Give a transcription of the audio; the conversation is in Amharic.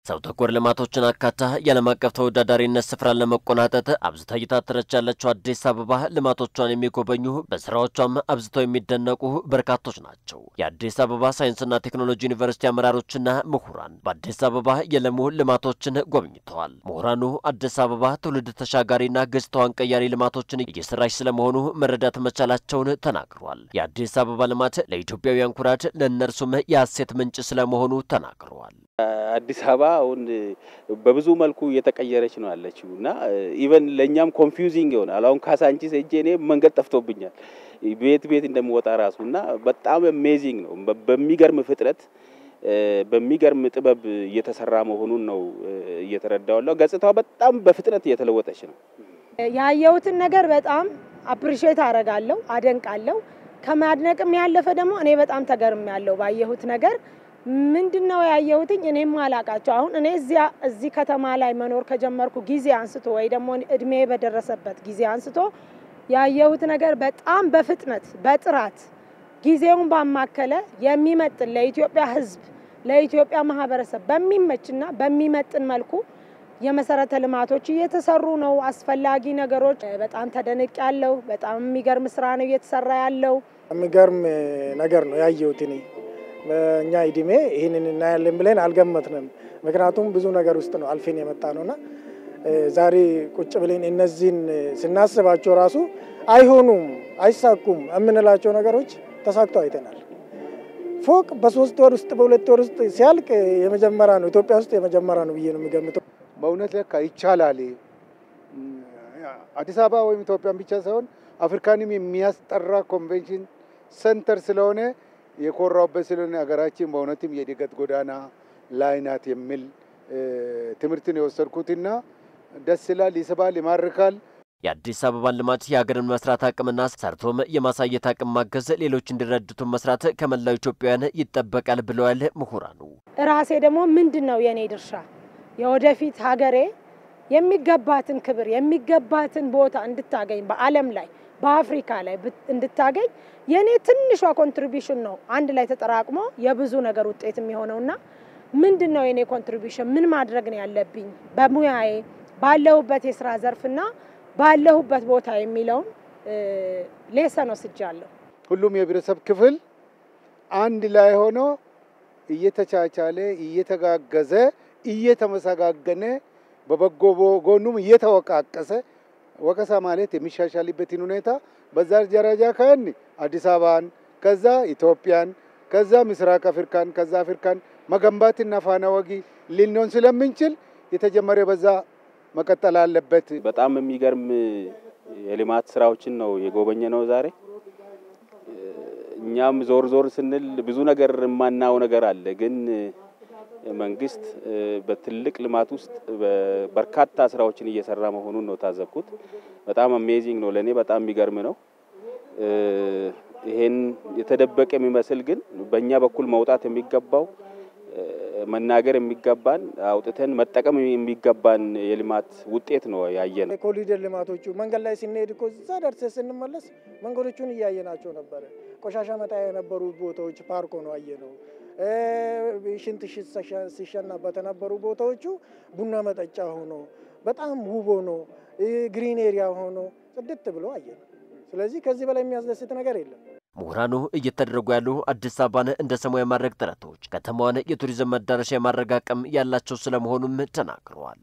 ሰው ተኮር ልማቶችን አካታ የዓለም አቀፍ ተወዳዳሪነት ስፍራን ለመቆናጠጥ አብዝታ እየታተረች ያለችው አዲስ አበባ ልማቶቿን የሚጎበኙ በስራዎቿም አብዝተው የሚደነቁ በርካቶች ናቸው። የአዲስ አበባ ሳይንስና ቴክኖሎጂ ዩኒቨርሲቲ አመራሮችና ምሁራን በአዲስ አበባ የለሙ ልማቶችን ጎብኝተዋል። ምሁራኑ አዲስ አበባ ትውልድ ተሻጋሪና ገጽታዋን ቀያሪ ልማቶችን እየሰራች ስለመሆኑ መረዳት መቻላቸውን ተናግረዋል። የአዲስ አበባ ልማት ለኢትዮጵያውያን ኩራት ለእነርሱም የሐሴት ምንጭ ስለመሆኑ ተናግረዋል። አዲስ አበባ አሁን በብዙ መልኩ እየተቀየረች ነው ያለችውና ኢቨን ለኛም ኮንፊውዚንግ ይሆናል። አሁን ካሳንቺስ ሄጄ እኔ መንገድ ጠፍቶብኛል ቤት እንደምወጣ ራሱና በጣም አሜዚንግ ነው። በሚገርም ፍጥረት በሚገርም ጥበብ እየተሰራ መሆኑን ነው እየተረዳውለው። ገጽታው በጣም በፍጥነት እየተለወጠች ነው። ያየሁትን ነገር በጣም አፕሪሺየት አረጋለሁ፣ አደንቃለሁ። ከማድነቅም ያለፈ ደግሞ እኔ በጣም ተገርሜያለሁ ባየሁት ነገር። ምንድነው ያየሁትኝ? እኔም አላቃቸው። አሁን እኔ እዚህ ከተማ ላይ መኖር ከጀመርኩ ጊዜ አንስቶ ወይ ደግሞ እድሜ በደረሰበት ጊዜ አንስቶ ያየሁት ነገር በጣም በፍጥነት በጥራት ጊዜውን ባማከለ የሚመጥን ለኢትዮጵያ ሕዝብ ለኢትዮጵያ ማህበረሰብ በሚመችና በሚመጥን መልኩ የመሰረተ ልማቶች እየተሰሩ ነው። አስፈላጊ ነገሮች በጣም ተደንቄያለሁ። በጣም የሚገርም ስራ ነው እየተሰራ ያለው። የሚገርም ነገር ነው ያየሁት እኔ በእኛ እድሜ ይሄንን እናያለን ብለን አልገመትንም። ምክንያቱም ብዙ ነገር ውስጥ ነው አልፈን የመጣነውና ዛሬ ቁጭ ብለን እነዚህን ስናስባቸው ራሱ አይሆኑም አይሳኩም እምንላቸው ነገሮች ተሳክተው አይተናል። ፎቅ በ3 ወር ውስጥ በ2 ወር ውስጥ ሲያልቅ የመጀመሪያ ነው ኢትዮጵያ ውስጥ የመጀመሪያ ነው ብዬ ነው የምገምተው። በእውነት ለካ ይቻላል። አዲስ አበባ ወይም ኢትዮጵያን ብቻ ሳይሆን አፍሪካንም የሚያስጠራ ኮንቬንሽን ሴንተር ስለሆነ የኮራውበት ስለሆነ ሀገራችን በእውነትም የድገት ጎዳና ላይ ናት የሚል ትምህርትን የወሰድኩትና ደስ ይላል፣ ይስባል፣ ይማርካል። የአዲስ አበባን ልማት የሀገርን መስራት አቅምና ሰርቶም የማሳየት አቅም ማገዝ ሌሎች እንዲረዱት መስራት ከመላው ኢትዮጵያውያን ይጠበቃል ብለዋል ምሁራኑ። ራሴ ደግሞ ምንድነው የኔ ድርሻ የወደፊት ሀገሬ የሚገባትን ክብር የሚገባትን ቦታ እንድታገኝ በዓለም ላይ በአፍሪካ ላይ እንድታገኝ የኔ ትንሿ ኮንትሪቢዩሽን ነው። አንድ ላይ ተጠራቅሞ የብዙ ነገር ውጤት የሚሆነውና ምንድነው የኔ ኮንትሪቢዩሽን ምን ማድረግ ነው ያለብኝ በሙያዬ ባለሁበት የሥራ ዘርፍና ባለሁበት ቦታ የሚለውን ሌሰን ወስጃለሁ። ሁሉም የብሔረሰብ ክፍል አንድ ላይ ሆኖ እየተቻቻለ እየተጋገዘ እየተመሰጋገነ በበጎ ጎኑም እየተወቃቀሰ ወቀሳ ማለት የሚሻሻልበትን ሁኔታ በዛ ደረጃ ካን አዲስ አበባን ከዛ ኢትዮጵያን ከዛ ምስራቅ አፍሪካን ከዛ አፍሪካን መገንባትና ፋና ወጊ ሊኖን ስለምንችል የተጀመረ በዛ መቀጠል አለበት። በጣም የሚገርም የልማት ስራዎችን ነው የጎበኘነው ዛሬ። እኛም ዞር ስንል ብዙ ነገር ማናው ነገር አለ ግን መንግስት በትልቅ ልማት ውስጥ በርካታ ስራዎችን እየሰራ መሆኑን ነው ታዘብኩት። በጣም አሜዚንግ ነው ለኔ በጣም የሚገርም ነው። ይሄን የተደበቀ የሚመስል ግን በእኛ በኩል መውጣት የሚገባው መናገር የሚገባን አውጥተን መጠቀም የሚገባን የልማት ውጤት ነው ያየነው። ኮሪደር ልማቶቹ መንገድ ላይ ሲነድ እኮ እዛ ደርሰን ስንመለስ መንገዶቹን እያየናቸው ነበር። ቆሻሻ መጣያ የነበሩ ቦታዎች ፓርክ ሆኖ አየነው። ሽንት ሲሸናበት የነበሩ ቦታዎቹ ቡና መጠጫ ሆኖ በጣም ውብ ሆኖ ግሪን ኤሪያ ሆኖ ጽድት ብሎ አየነው። ስለዚህ ከዚህ በላይ የሚያስደስት ነገር የለም። ምሁራኑ እየተደረጉ ያሉ አዲስ አበባን እንደ ስሟ የማድረግ ጥረቶች ከተማዋን የቱሪዝም መዳረሻ የማድረግ አቅም ያላቸው ስለመሆኑም ተናግረዋል።